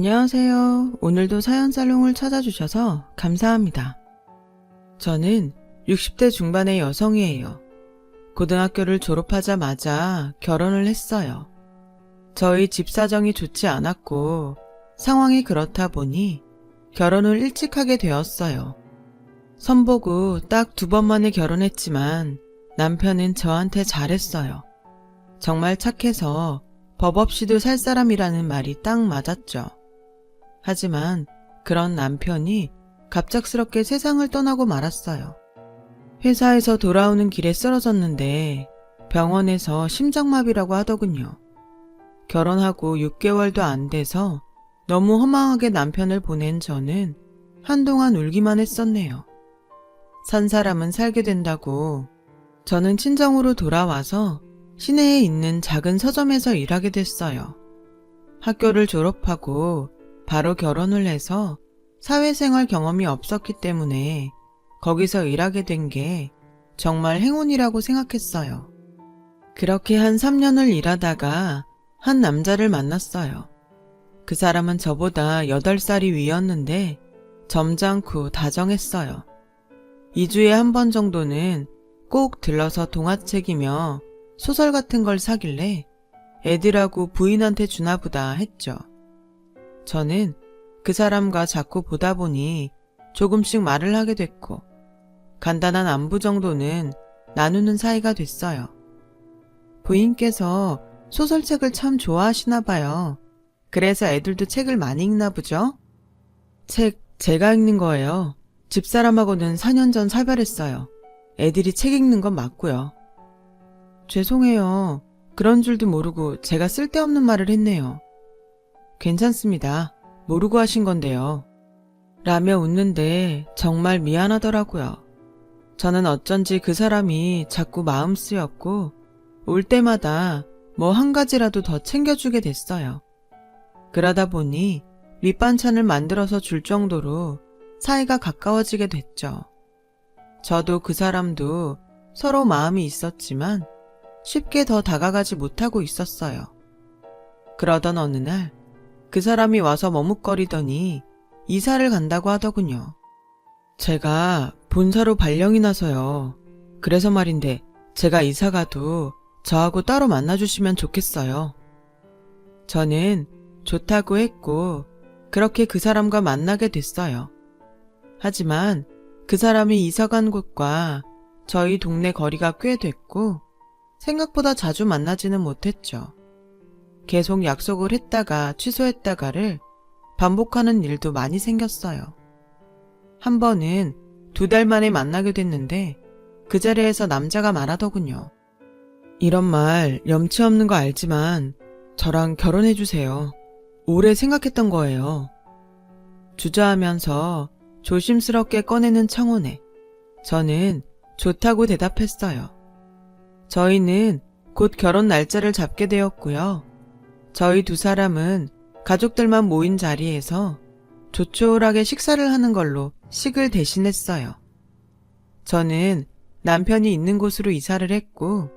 안녕하세요. 오늘도 사연살롱을 찾아주셔서 감사합니다. 저는 60대 중반의 여성이에요. 고등학교를 졸업하자마자 결혼을 했어요. 저희 집 사정이 좋지 않았고 상황이 그렇다 보니 결혼을 일찍 하게 되었어요. 선보고 딱 2번 만에 결혼했지만 남편은 저한테 잘했어요. 정말 착해서 법 없이도 살 사람이라는 말이 딱 맞았죠. 하지만 그런 남편이 갑작스럽게 세상을 떠나고 말았어요. 회사에서 돌아오는 길에 쓰러졌는데 병원에서 심장마비라고 하더군요. 결혼하고 6개월도 안 돼서 너무 허망하게 남편을 보낸 저는 한동안 울기만 했었네요. 산 사람은 살게 된다고 저는 친정으로 돌아와서 시내에 있는 작은 서점에서 일하게 됐어요. 학교를 졸업하고 바로 결혼을 해서 사회생활 경험이 없었기 때문에 거기서 일하게 된 게 정말 행운이라고 생각했어요. 그렇게 한 3년을 일하다가 한 남자를 만났어요. 그 사람은 저보다 8살이 위였는데 점잖고 다정했어요. 2주에 한 번 정도는 꼭 들러서 동화책이며 소설 같은 걸 사길래 애들하고 부인한테 주나보다 했죠. 저는 그 사람과 자꾸 보다 보니 조금씩 말을 하게 됐고 간단한 안부 정도는 나누는 사이가 됐어요. 부인께서 소설책을 참 좋아하시나 봐요. 그래서 애들도 책을 많이 읽나 보죠? 책 제가 읽는 거예요. 집사람하고는 4년 전 사별했어요. 애들이 책 읽는 건 맞고요. 죄송해요. 그런 줄도 모르고 제가 쓸데없는 말을 했네요. 괜찮습니다. 모르고 하신 건데요. 라며 웃는데 정말 미안하더라고요. 저는 어쩐지 그 사람이 자꾸 마음 쓰였고 올 때마다 뭐 한 가지라도 더 챙겨주게 됐어요. 그러다 보니 밑반찬을 만들어서 줄 정도로 사이가 가까워지게 됐죠. 저도 그 사람도 서로 마음이 있었지만 쉽게 더 다가가지 못하고 있었어요. 그러던 어느 날 그 사람이 와서 머뭇거리더니 이사를 간다고 하더군요. 제가 본사로 발령이 나서요. 그래서 말인데 제가 이사 가도 저하고 따로 만나주시면 좋겠어요. 저는 좋다고 했고 그렇게 그 사람과 만나게 됐어요. 하지만 그 사람이 이사 간 곳과 저희 동네 거리가 꽤 됐고 생각보다 자주 만나지는 못했죠. 계속 약속을 했다가 취소했다가를 반복하는 일도 많이 생겼어요. 한 번은 2달 만에 만나게 됐는데 그 자리에서 남자가 말하더군요. 이런 말 염치 없는 거 알지만 저랑 결혼해주세요. 오래 생각했던 거예요. 주저하면서 조심스럽게 꺼내는 청혼에 저는 좋다고 대답했어요. 저희는 곧 결혼 날짜를 잡게 되었고요. 저희 2사람은 가족들만 모인 자리에서 조촐하게 식사를 하는 걸로 식을 대신했어요. 저는 남편이 있는 곳으로 이사를 했고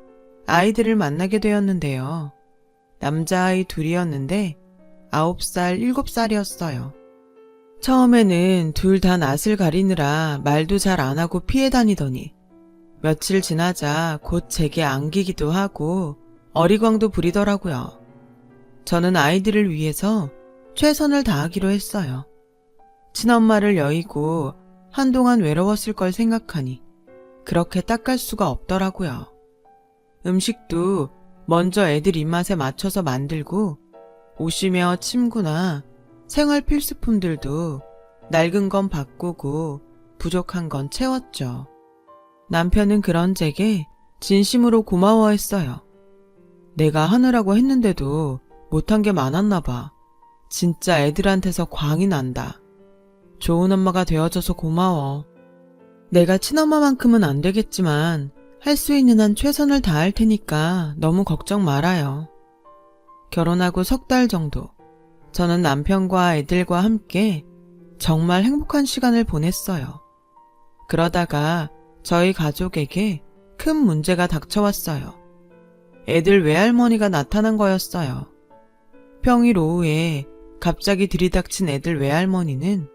아이들을 만나게 되었는데요. 남자아이 2이었는데 9살, 7살이었어요. 처음에는 둘 다 낯을 가리느라 말도 잘 안 하고 피해 다니더니 며칠 지나자 곧 제게 안기기도 하고 어리광도 부리더라고요. 저는 아이들을 위해서 최선을 다하기로 했어요. 친엄마를 여의고 한동안 외로웠을 걸 생각하니 그렇게 딱 갈 수가 없더라고요. 음식도 먼저 애들 입맛에 맞춰서 만들고 옷이며 침구나 생활 필수품들도 낡은 건 바꾸고 부족한 건 채웠죠. 남편은 그런 제게 진심으로 고마워했어요. 내가 하느라고 했는데도 못한 게 많았나 봐. 진짜 애들한테서 광이 난다. 좋은 엄마가 되어줘서 고마워. 내가 친엄마만큼은 안 되겠지만 할 수 있는 한 최선을 다할 테니까 너무 걱정 말아요. 결혼하고 3달 정도 저는 남편과 애들과 함께 정말 행복한 시간을 보냈어요. 그러다가 저희 가족에게 큰 문제가 닥쳐왔어요. 애들 외할머니가 나타난 거였어요. 평일 오후에 갑자기 들이닥친 애들 외할머니는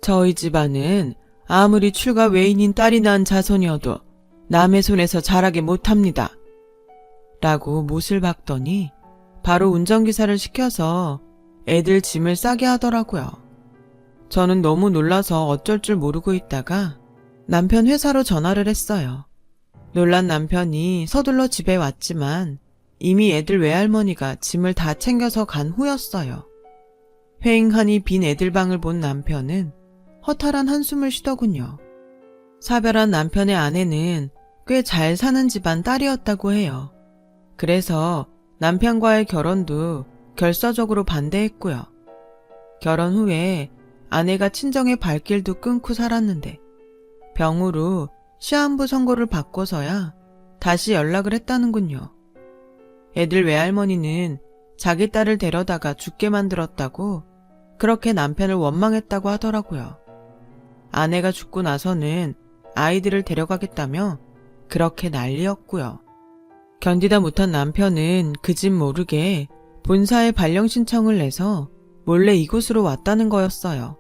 저희 집안은 아무리 출가 외인인 딸이 낳은 자손이어도 남의 손에서 자라게 못합니다. 라고 못을 박더니 바로 운전기사를 시켜서 애들 짐을 싸게 하더라고요. 저는 너무 놀라서 어쩔 줄 모르고 있다가 남편 회사로 전화를 했어요. 놀란 남편이 서둘러 집에 왔지만 이미 애들 외할머니가 짐을 다 챙겨서 간 후였어요. 휑하니 빈 애들 방을 본 남편은 허탈한 한숨을 쉬더군요. 사별한 남편의 아내는 꽤 잘 사는 집안 딸이었다고 해요. 그래서 남편과의 결혼도 결사적으로 반대했고요. 결혼 후에 아내가 친정의 발길도 끊고 살았는데 병으로 시한부 선고를 받고서야 다시 연락을 했다는군요. 애들 외할머니는 자기 딸을 데려다가 죽게 만들었다고 그렇게 남편을 원망했다고 하더라고요. 아내가 죽고 나서는 아이들을 데려가겠다며 그렇게 난리였고요. 견디다 못한 남편은 그 집 모르게 본사에 발령 신청을 내서 몰래 이곳으로 왔다는 거였어요.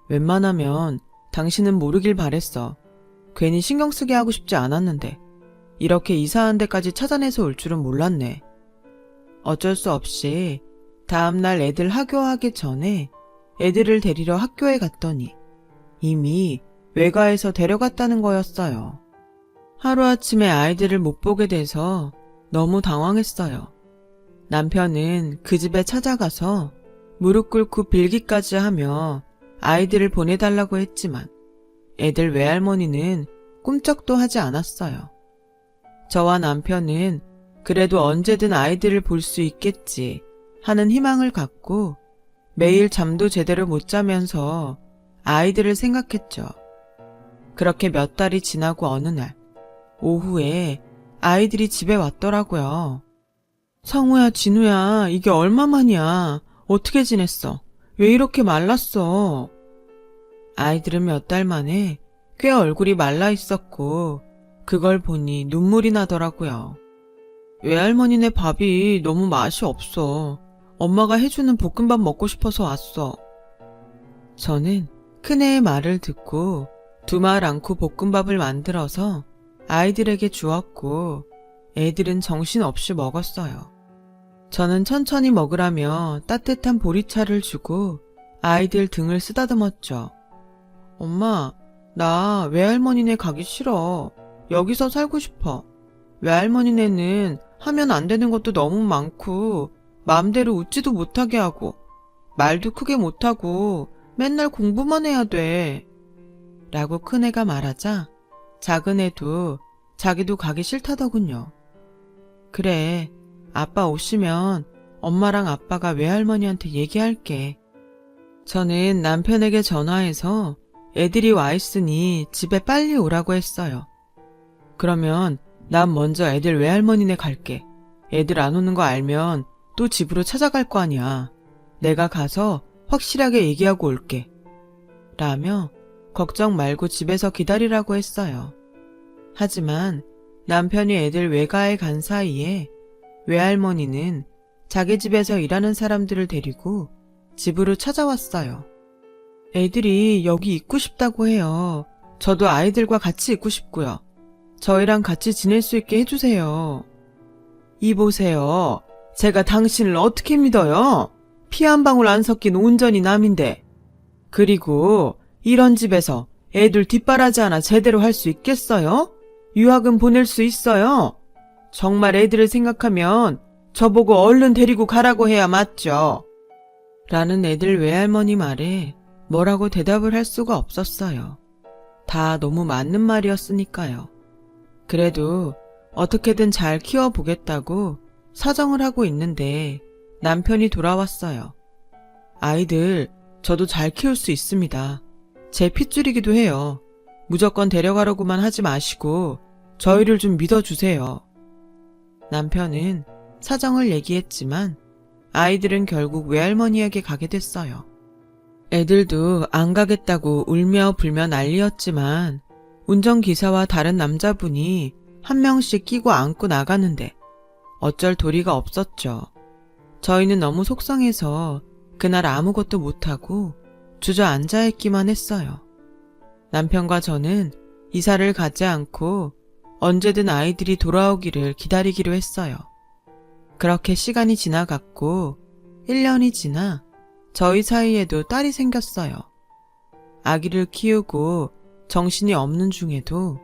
웬만하면 당신은 모르길 바랬어. 괜히 신경 쓰게 하고 싶지 않았는데 이렇게 이사한 데까지 찾아내서 올 줄은 몰랐네. 어쩔 수 없이 다음날 애들 하교하기 전에 애들을 데리러 학교에 갔더니 이미 외가에서 데려갔다는 거였어요. 하루아침에 아이들을 못 보게 돼서 너무 당황했어요. 남편은 그 집에 찾아가서 무릎 꿇고 빌기까지 하며 아이들을 보내달라고 했지만 애들 외할머니는 꿈쩍도 하지 않았어요. 저와 남편은 그래도 언제든 아이들을 볼 수 있겠지 하는 희망을 갖고 매일 잠도 제대로 못 자면서 아이들을 생각했죠. 그렇게 몇 달이 지나고 어느 날 오후에 아이들이 집에 왔더라고요. 성우야, 진우야, 이게 얼마만이야? 어떻게 지냈어? 왜 이렇게 말랐어? 아이들은 몇 달 만에 꽤 얼굴이 말라 있었고 그걸 보니 눈물이 나더라고요. 외할머니네 밥이 너무 맛이 없어. 엄마가 해주는 볶음밥 먹고 싶어서 왔어. 저는 큰애의 말을 듣고 두말 않고 볶음밥을 만들어서 아이들에게 주었고 애들은 정신없이 먹었어요. 저는 천천히 먹으라며 따뜻한 보리차를 주고 아이들 등을 쓰다듬었죠. 엄마, 나 외할머니네 가기 싫어. 여기서 살고 싶어. 외할머니네는 하면 안 되는 것도 너무 많고 마음대로 웃지도 못하게 하고 말도 크게 못하고 맨날 공부만 해야 돼. 라고 큰애가 말하자 작은애도 자기도 가기 싫다더군요. 그래, 아빠 오시면 엄마랑 아빠가 외할머니한테 얘기할게. 저는 남편에게 전화해서 애들이 와 있으니 집에 빨리 오라고 했어요. 그러면 난 먼저 애들 외할머니네 갈게. 애들 안 오는 거 알면 또 집으로 찾아갈 거 아니야. 내가 가서 확실하게 얘기하고 올게. 라며 걱정 말고 집에서 기다리라고 했어요. 하지만 남편이 애들 외가에 간 사이에 외할머니는 자기 집에서 일하는 사람들을 데리고 집으로 찾아왔어요. 애들이 여기 있고 싶다고 해요. 저도 아이들과 같이 있고 싶고요. 저희랑 같이 지낼 수 있게 해주세요. 이보세요. 제가 당신을 어떻게 믿어요? 피 한 방울 안 섞인 온전히 남인데. 그리고 이런 집에서 애들 뒷바라지 하나 제대로 할 수 있겠어요? 유학은 보낼 수 있어요? 정말 애들을 생각하면 저보고 얼른 데리고 가라고 해야 맞죠? 라는 애들 외할머니 말에 뭐라고 대답을 할 수가 없었어요. 다 너무 맞는 말이었으니까요. 그래도 어떻게든 잘 키워보겠다고 사정을 하고 있는데 남편이 돌아왔어요. 아이들 저도 잘 키울 수 있습니다. 제 핏줄이기도 해요. 무조건 데려가려고만 하지 마시고 저희를 좀 믿어주세요. 남편은 사정을 얘기했지만 아이들은 결국 외할머니에게 가게 됐어요. 애들도 안 가겠다고 울며 불며 난리였지만 운전기사와 다른 남자분이 한 명씩 끼고 안고 나가는데 어쩔 도리가 없었죠. 저희는 너무 속상해서 그날 아무것도 못하고 주저앉아 있기만 했어요. 남편과 저는 이사를 가지 않고 언제든 아이들이 돌아오기를 기다리기로 했어요. 그렇게 시간이 지나갔고 1년이 지나 저희 사이에도 딸이 생겼어요. 아기를 키우고 정신이 없는 중에도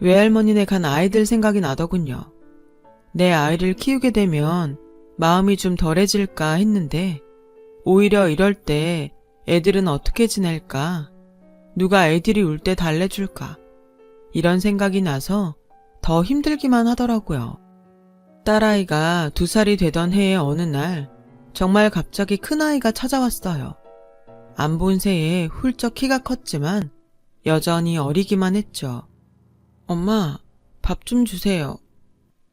외할머니네 간 아이들 생각이 나더군요. 내 아이를 키우게 되면 마음이 좀 덜해질까 했는데 오히려 이럴 때 애들은 어떻게 지낼까? 누가 애들이 울 때 달래줄까? 이런 생각이 나서 더 힘들기만 하더라고요. 딸아이가 2살이 되던 해의 어느 날 정말 갑자기 큰아이가 찾아왔어요. 안 본 새에 훌쩍 키가 컸지만 여전히 어리기만 했죠. 엄마, 밥 좀 주세요.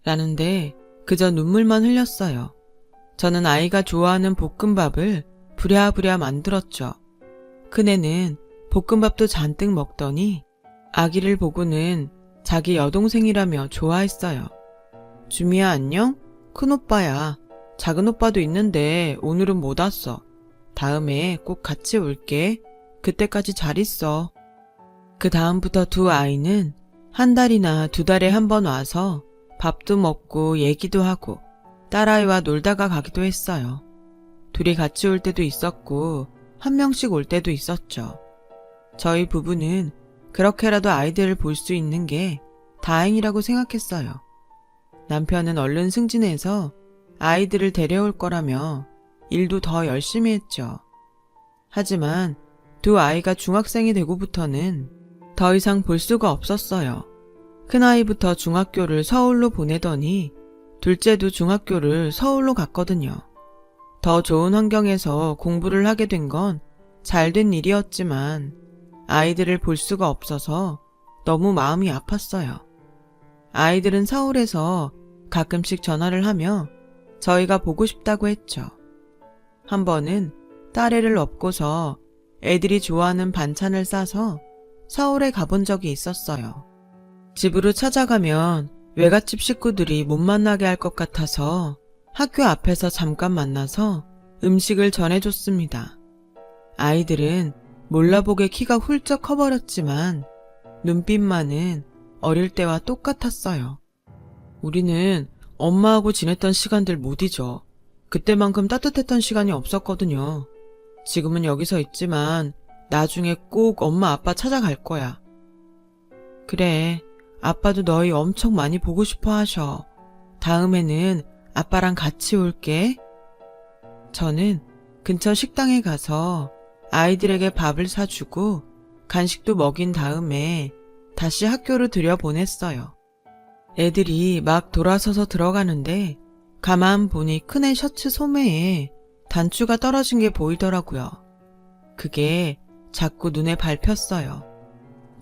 라는데 그저 눈물만 흘렸어요. 저는 아이가 좋아하는 볶음밥을 부랴부랴 만들었죠. 큰애는 볶음밥도 잔뜩 먹더니 아기를 보고는 자기 여동생이라며 좋아했어요. 주미야 안녕? 큰오빠야. 작은오빠도 있는데 오늘은 못 왔어. 다음에 꼭 같이 올게. 그때까지 잘 있어. 그 다음부터 두 아이는 한 달이나 2달에 한 번 와서 밥도 먹고 얘기도 하고 딸아이와 놀다가 가기도 했어요. 둘이 같이 올 때도 있었고 한 명씩 올 때도 있었죠. 저희 부부는 그렇게라도 아이들을 볼 수 있는 게 다행이라고 생각했어요. 남편은 얼른 승진해서 아이들을 데려올 거라며 일도 더 열심히 했죠. 하지만 두 아이가 중학생이 되고부터는 더 이상 볼 수가 없었어요. 큰아이부터 중학교를 서울로 보내더니 둘째도 중학교를 서울로 갔거든요. 더 좋은 환경에서 공부를 하게 된 건 잘된 일이었지만 아이들을 볼 수가 없어서 너무 마음이 아팠어요. 아이들은 서울에서 가끔씩 전화를 하며 저희가 보고 싶다고 했죠. 한 번은 딸애를 업고서 애들이 좋아하는 반찬을 싸서 서울에 가본 적이 있었어요. 집으로 찾아가면 외갓집 식구들이 못 만나게 할 것 같아서 학교 앞에서 잠깐 만나서 음식을 전해줬습니다. 아이들은 몰라보게 키가 훌쩍 커버렸지만 눈빛만은 어릴 때와 똑같았어요. 우리는 엄마하고 지냈던 시간들 못 잊어. 그때만큼 따뜻했던 시간이 없었거든요. 지금은 여기서 있지만 나중에 꼭 엄마 아빠 찾아갈 거야. 그래, 아빠도 너희 엄청 많이 보고 싶어 하셔. 다음에는 아빠랑 같이 올게. 저는 근처 식당에 가서 아이들에게 밥을 사주고 간식도 먹인 다음에 다시 학교로 들여보냈어요. 애들이 막 돌아서서 들어가는데 가만 보니 큰애 셔츠 소매에 단추가 떨어진 게 보이더라고요. 그게 자꾸 눈에 밟혔어요.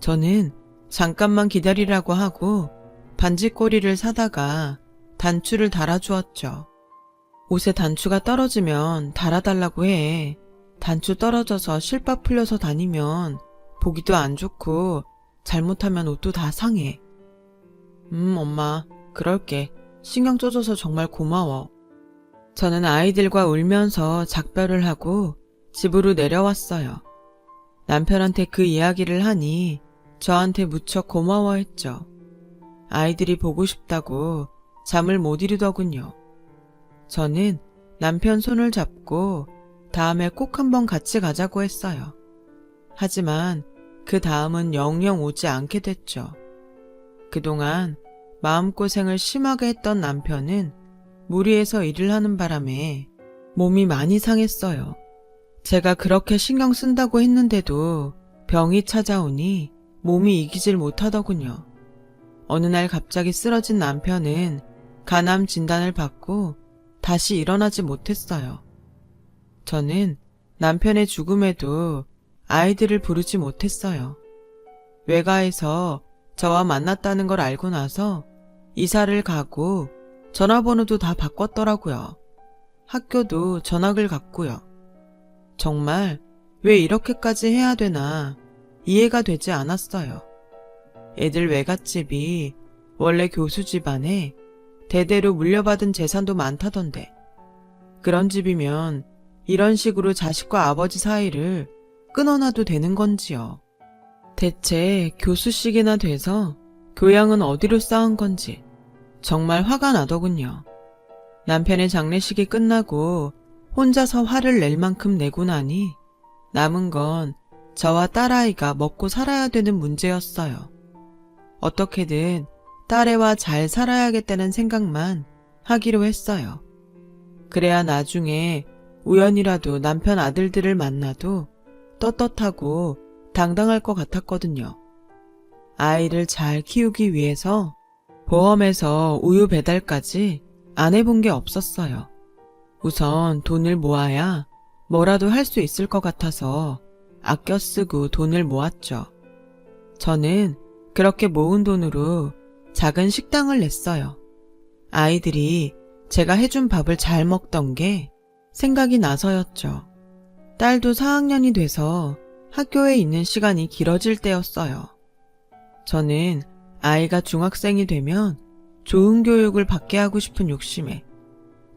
저는 잠깐만 기다리라고 하고 반지꼬리를 사다가 단추를 달아주었죠. 옷에 단추가 떨어지면 달아달라고 해. 단추 떨어져서 실밥 풀려서 다니면 보기도 안 좋고 잘못하면 옷도 다 상해. 엄마, 그럴게. 신경 써줘서 정말 고마워. 저는 아이들과 울면서 작별을 하고 집으로 내려왔어요. 남편한테 그 이야기를 하니 저한테 무척 고마워했죠. 아이들이 보고 싶다고 잠을 못 이루더군요. 저는 남편 손을 잡고 다음에 꼭 한번 같이 가자고 했어요. 하지만 그 다음은 영영 오지 않게 됐죠. 그동안 마음고생을 심하게 했던 남편은 무리해서 일을 하는 바람에 몸이 많이 상했어요. 제가 그렇게 신경 쓴다고 했는데도 병이 찾아오니 몸이 이기질 못하더군요. 어느 날 갑자기 쓰러진 남편은 간암 진단을 받고 다시 일어나지 못했어요. 저는 남편의 죽음에도 아이들을 부르지 못했어요. 외가에서 저와 만났다는 걸 알고 나서 이사를 가고 전화번호도 다 바꿨더라고요. 학교도 전학을 갔고요. 정말 왜 이렇게까지 해야 되나 이해가 되지 않았어요. 애들 외갓집이 원래 교수 집안에 대대로 물려받은 재산도 많다던데 그런 집이면 이런 식으로 자식과 아버지 사이를 끊어놔도 되는 건지요. 대체 교수식이나 돼서 교양은 어디로 쌓은 건지 정말 화가 나더군요. 남편의 장례식이 끝나고 혼자서 화를 낼 만큼 내고 나니 남은 건 저와 딸아이가 먹고 살아야 되는 문제였어요. 어떻게든 딸애와 잘 살아야겠다는 생각만 하기로 했어요. 그래야 나중에 우연이라도 남편 아들들을 만나도 떳떳하고 당당할 것 같았거든요. 아이를 잘 키우기 위해서 보험에서 우유 배달까지 안 해본 게 없었어요. 우선 돈을 모아야 뭐라도 할 수 있을 것 같아서 아껴 쓰고 돈을 모았죠. 저는 그렇게 모은 돈으로 작은 식당을 냈어요. 아이들이 제가 해준 밥을 잘 먹던 게 생각이 나서였죠. 딸도 4학년이 돼서 학교에 있는 시간이 길어질 때였어요. 저는 아이가 중학생이 되면 좋은 교육을 받게 하고 싶은 욕심에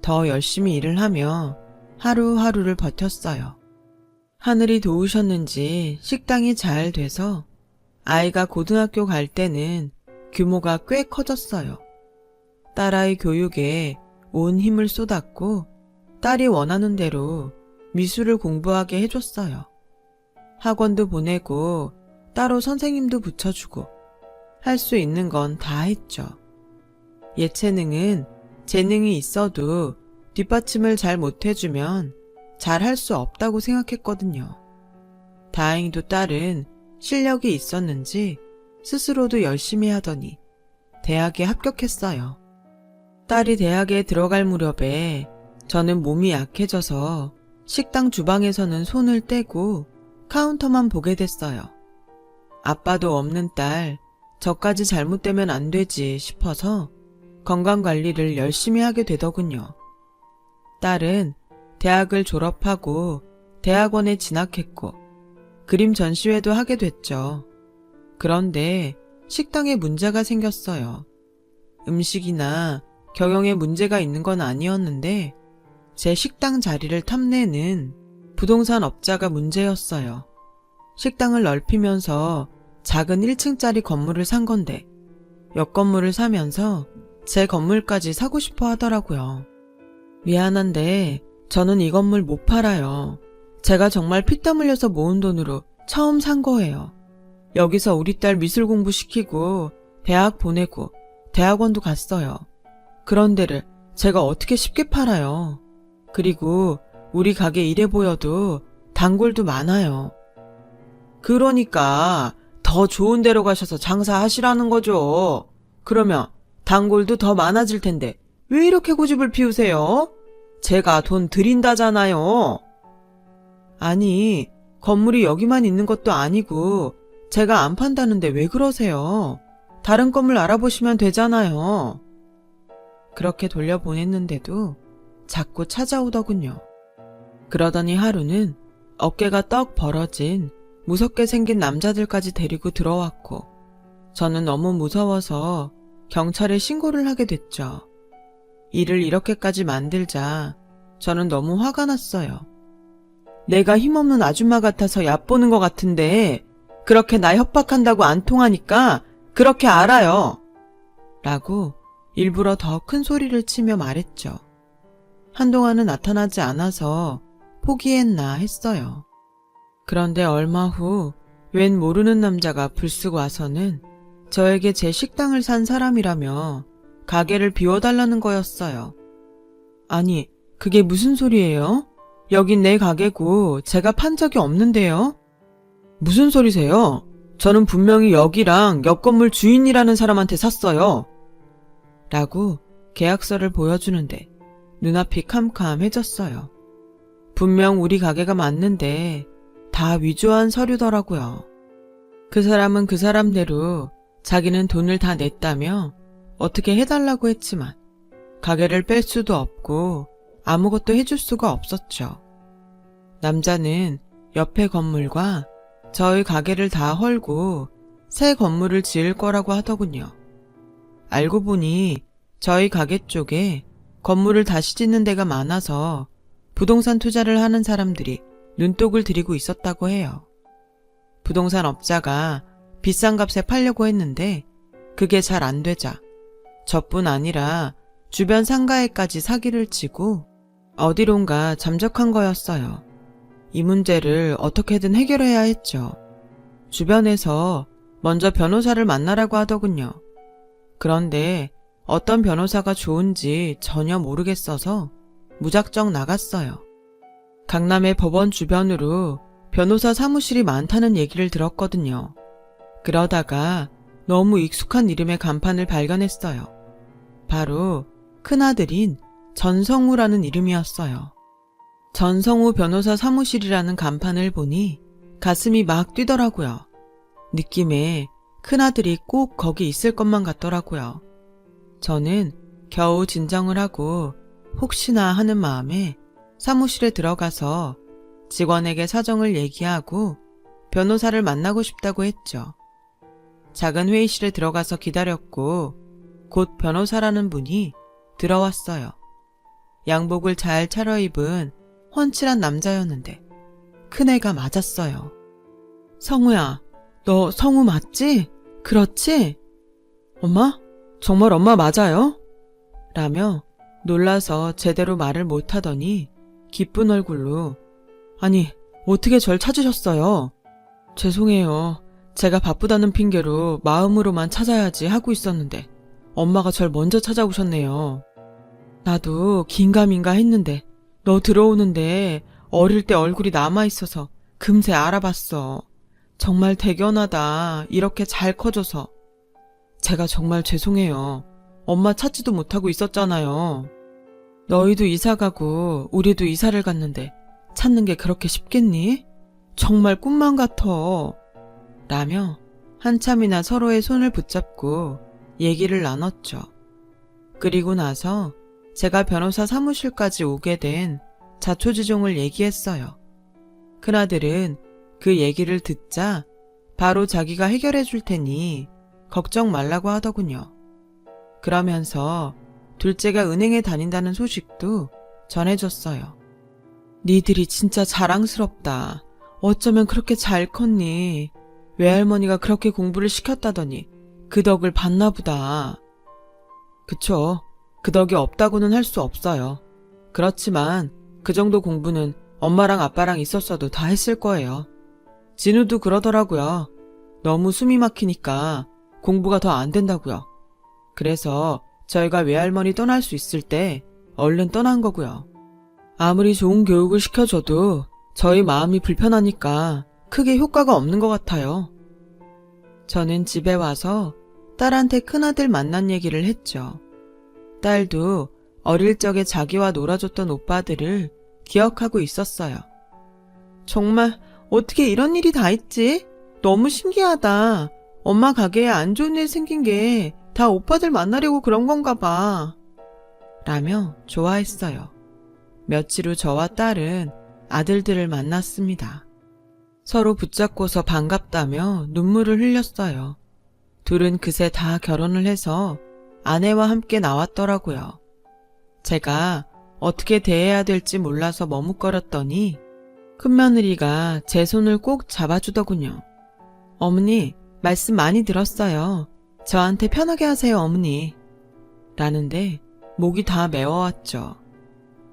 더 열심히 일을 하며 하루하루를 버텼어요. 하늘이 도우셨는지 식당이 잘 돼서 아이가 고등학교 갈 때는 규모가 꽤 커졌어요. 딸아이 교육에 온 힘을 쏟았고 딸이 원하는 대로 미술을 공부하게 해줬어요. 학원도 보내고 따로 선생님도 붙여주고 할 수 있는 건 다 했죠. 예체능은 재능이 있어도 뒷받침을 잘 못해주면 잘 할 수 없다고 생각했거든요. 다행히도 딸은 실력이 있었는지 스스로도 열심히 하더니 대학에 합격했어요. 딸이 대학에 들어갈 무렵에 저는 몸이 약해져서 식당 주방에서는 손을 떼고 카운터만 보게 됐어요. 아빠도 없는 딸, 저까지 잘못되면 안 되지 싶어서 건강관리를 열심히 하게 되더군요. 딸은 대학을 졸업하고 대학원에 진학했고 그림 전시회도 하게 됐죠. 그런데 식당에 문제가 생겼어요. 음식이나 경영에 문제가 있는 건 아니었는데 제 식당 자리를 탐내는 부동산 업자가 문제였어요. 식당을 넓히면서 작은 1층짜리 건물을 산 건데 옆 건물을 사면서 제 건물까지 사고 싶어 하더라고요. 미안한데 저는 이 건물 못 팔아요. 제가 정말 피땀 흘려서 모은 돈으로 처음 산 거예요. 여기서 우리 딸 미술 공부시키고 대학 보내고 대학원도 갔어요. 그런 데를 제가 어떻게 쉽게 팔아요. 그리고 우리 가게 이래 보여도 단골도 많아요. 그러니까 더 좋은 데로 가셔서 장사하시라는 거죠. 그러면 단골도 더 많아질 텐데 왜 이렇게 고집을 피우세요? 제가 돈 드린다잖아요. 아니, 건물이 여기만 있는 것도 아니고 제가 안 판다는데 왜 그러세요? 다른 건물 알아보시면 되잖아요. 그렇게 돌려보냈는데도 자꾸 찾아오더군요. 그러더니 하루는 어깨가 떡 벌어진 무섭게 생긴 남자들까지 데리고 들어왔고 저는 너무 무서워서 경찰에 신고를 하게 됐죠. 일을 이렇게까지 만들자 저는 너무 화가 났어요. 내가 힘없는 아줌마 같아서 얕보는 것 같은데 그렇게 나 협박한다고 안 통하니까 그렇게 알아요. 라고 일부러 더 큰 소리를 치며 말했죠. 한동안은 나타나지 않아서 포기했나 했어요. 그런데 얼마 후 웬 모르는 남자가 불쑥 와서는 저에게 제 식당을 산 사람이라며 가게를 비워달라는 거였어요. 아니, 그게 무슨 소리예요? 여긴 내 가게고 제가 판 적이 없는데요? 무슨 소리세요? 저는 분명히 여기랑 옆 건물 주인이라는 사람한테 샀어요. 라고 계약서를 보여주는데 눈앞이 캄캄해졌어요. 분명 우리 가게가 맞는데 다 위조한 서류더라고요. 그 사람은 그 사람대로 자기는 돈을 다 냈다며 어떻게 해달라고 했지만 가게를 뺄 수도 없고 아무것도 해줄 수가 없었죠. 남자는 옆에 건물과 저희 가게를 다 헐고 새 건물을 지을 거라고 하더군요. 알고 보니 저희 가게 쪽에 건물을 다시 짓는 데가 많아서 부동산 투자를 하는 사람들이 눈독을 들이고 있었다고 해요. 부동산 업자가 비싼 값에 팔려고 했는데 그게 잘 안 되자 저뿐 아니라 주변 상가에까지 사기를 치고 어디론가 잠적한 거였어요. 이 문제를 어떻게든 해결해야 했죠. 주변에서 먼저 변호사를 만나라고 하더군요. 그런데 어떤 변호사가 좋은지 전혀 모르겠어서 무작정 나갔어요. 강남의 법원 주변으로 변호사 사무실이 많다는 얘기를 들었거든요. 그러다가 너무 익숙한 이름의 간판을 발견했어요. 바로 큰아들인 전성우라는 이름이었어요. 전성우 변호사 사무실이라는 간판을 보니 가슴이 막 뛰더라고요. 느낌에 큰아들이 꼭 거기 있을 것만 같더라고요. 저는 겨우 진정을 하고 혹시나 하는 마음에 사무실에 들어가서 직원에게 사정을 얘기하고 변호사를 만나고 싶다고 했죠. 작은 회의실에 들어가서 기다렸고 곧 변호사라는 분이 들어왔어요. 양복을 잘 차려입은 훤칠한 남자였는데 큰애가 맞았어요. 성우야, 너 성우 맞지? 그렇지? 엄마? 정말 엄마 맞아요? 라며 놀라서 제대로 말을 못하더니 기쁜 얼굴로 아니, 어떻게 절 찾으셨어요? 죄송해요. 제가 바쁘다는 핑계로 마음으로만 찾아야지 하고 있었는데 엄마가 절 먼저 찾아오셨네요. 나도 긴가민가 했는데 너 들어오는데 어릴 때 얼굴이 남아있어서 금세 알아봤어. 정말 대견하다. 이렇게 잘 커져서. 제가 정말 죄송해요. 엄마 찾지도 못하고 있었잖아요. 너희도 이사 가고 우리도 이사를 갔는데 찾는 게 그렇게 쉽겠니? 정말 꿈만 같아. 라며 한참이나 서로의 손을 붙잡고 얘기를 나눴죠. 그리고 나서 제가 변호사 사무실까지 오게 된 자초지종을 얘기했어요. 큰아들은 그 얘기를 듣자 바로 자기가 해결해 줄 테니 걱정 말라고 하더군요. 그러면서 둘째가 은행에 다닌다는 소식도 전해줬어요. 니들이 진짜 자랑스럽다. 어쩌면 그렇게 잘 컸니? 외할머니가 그렇게 공부를 시켰다더니 그 덕을 봤나 보다. 그쵸. 그 덕이 없다고는 할 수 없어요. 그렇지만 그 정도 공부는 엄마랑 아빠랑 있었어도 다 했을 거예요. 진우도 그러더라고요. 너무 숨이 막히니까 공부가 더 안 된다고요. 그래서 저희가 외할머니 떠날 수 있을 때 얼른 떠난 거고요. 아무리 좋은 교육을 시켜줘도 저희 마음이 불편하니까 크게 효과가 없는 것 같아요. 저는 집에 와서 딸한테 큰아들 만난 얘기를 했죠. 딸도 어릴 적에 자기와 놀아줬던 오빠들을 기억하고 있었어요. 정말 어떻게 이런 일이 다 있지? 너무 신기하다. 엄마 가게에 안 좋은 일 생긴 게 다 오빠들 만나려고 그런 건가 봐. 라며 좋아했어요. 며칠 후 저와 딸은 아들들을 만났습니다. 서로 붙잡고서 반갑다며 눈물을 흘렸어요. 둘은 그새 다 결혼을 해서 아내와 함께 나왔더라고요. 제가 어떻게 대해야 될지 몰라서 머뭇거렸더니 큰며느리가 제 손을 꼭 잡아주더군요. 어머니, 말씀 많이 들었어요. 저한테 편하게 하세요, 어머니. 라는데 목이 다 메워왔죠.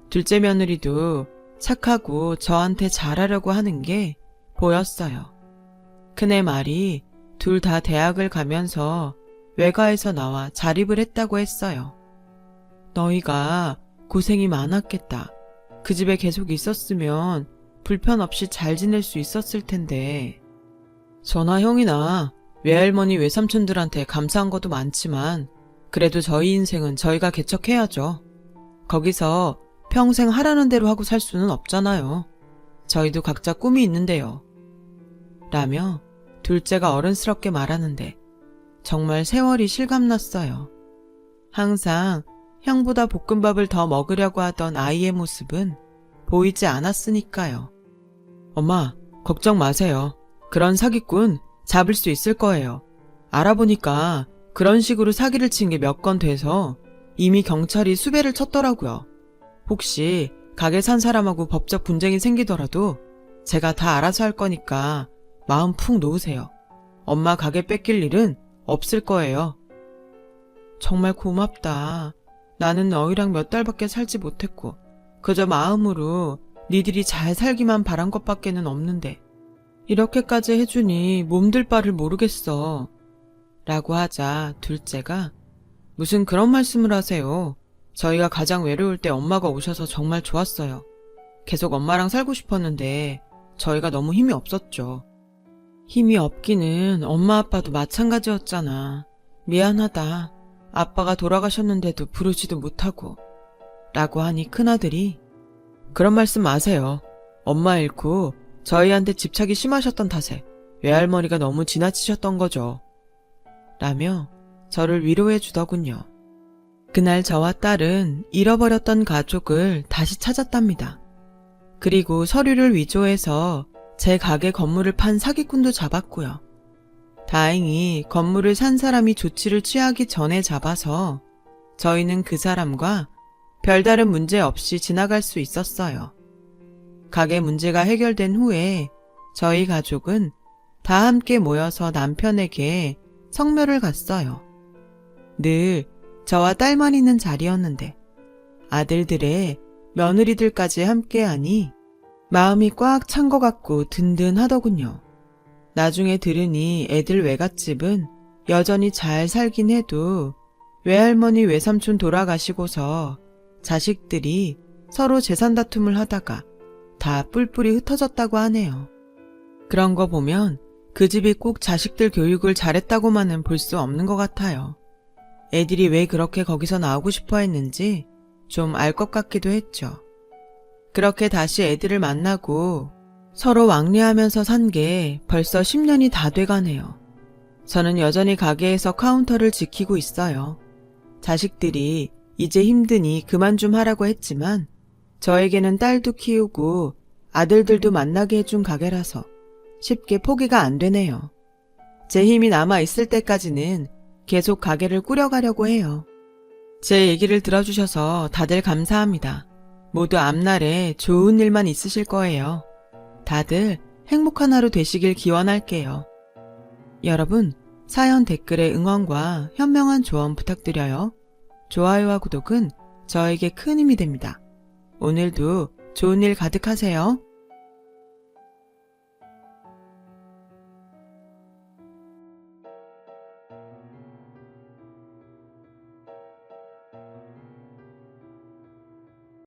둘째 며느리도 착하고 저한테 잘하려고 하는 게 보였어요. 큰애 말이 둘 다 대학을 가면서 외가에서 나와 자립을 했다고 했어요. 너희가 고생이 많았겠다. 그 집에 계속 있었으면 불편 없이 잘 지낼 수 있었을 텐데. 저나 형이나 외할머니 외삼촌들한테 감사한 것도 많지만 그래도 저희 인생은 저희가 개척해야죠. 거기서 평생 하라는 대로 하고 살 수는 없잖아요. 저희도 각자 꿈이 있는데요. 라며 둘째가 어른스럽게 말하는데 정말 세월이 실감났어요. 항상 형보다 볶음밥을 더 먹으려고 하던 아이의 모습은 보이지 않았으니까요. 엄마, 걱정 마세요. 그런 사기꾼 잡을 수 있을 거예요. 알아보니까 그런 식으로 사기를 친 게 몇 건 돼서 이미 경찰이 수배를 쳤더라고요. 혹시 가게 산 사람하고 법적 분쟁이 생기더라도 제가 다 알아서 할 거니까 마음 푹 놓으세요. 엄마 가게 뺏길 일은 없을 거예요. 정말 고맙다. 나는 너희랑 몇 달밖에 살지 못했고 그저 마음으로 니들이 잘 살기만 바란 것밖에는 없는데 이렇게까지 해주니 몸둘 바를 모르겠어. 라고 하자 둘째가 무슨 그런 말씀을 하세요. 저희가 가장 외로울 때 엄마가 오셔서 정말 좋았어요. 계속 엄마랑 살고 싶었는데 저희가 너무 힘이 없었죠. 힘이 없기는 엄마 아빠도 마찬가지였잖아. 미안하다. 아빠가 돌아가셨는데도 부르지도 못하고. 라고 하니 큰아들이 그런 말씀 마세요. 엄마 잃고 저희한테 집착이 심하셨던 탓에 외할머니가 너무 지나치셨던 거죠. 라며 저를 위로해 주더군요. 그날 저와 딸은 잃어버렸던 가족을 다시 찾았답니다. 그리고 서류를 위조해서 제 가게 건물을 판 사기꾼도 잡았고요. 다행히 건물을 산 사람이 조치를 취하기 전에 잡아서 저희는 그 사람과 별다른 문제 없이 지나갈 수 있었어요. 가게 문제가 해결된 후에 저희 가족은 다 함께 모여서 남편에게 성묘를 갔어요. 늘 저와 딸만 있는 자리였는데 아들들의 며느리들까지 함께하니 마음이 꽉 찬 것 같고 든든하더군요. 나중에 들으니 애들 외갓집은 여전히 잘 살긴 해도 외할머니 외삼촌 돌아가시고서 자식들이 서로 재산 다툼을 하다가 다 뿔뿔이 흩어졌다고 하네요. 그런 거 보면 그 집이 꼭 자식들 교육을 잘했다고만은 볼 수 없는 것 같아요. 애들이 왜 그렇게 거기서 나오고 싶어 했는지 좀 알 것 같기도 했죠. 그렇게 다시 애들을 만나고 서로 왕래하면서 산 게 벌써 10년이 다 돼가네요. 저는 여전히 가게에서 카운터를 지키고 있어요. 자식들이 이제 힘드니 그만 좀 하라고 했지만 저에게는 딸도 키우고 아들들도 만나게 해준 가게라서 쉽게 포기가 안 되네요. 제 힘이 남아있을 때까지는 계속 가게를 꾸려가려고 해요. 제 얘기를 들어주셔서 다들 감사합니다. 모두 앞날에 좋은 일만 있으실 거예요. 다들 행복한 하루 되시길 기원할게요. 여러분, 사연 댓글에 응원과 현명한 조언 부탁드려요. 좋아요와 구독은 저에게 큰 힘이 됩니다. 오늘도 좋은 일 가득하세요.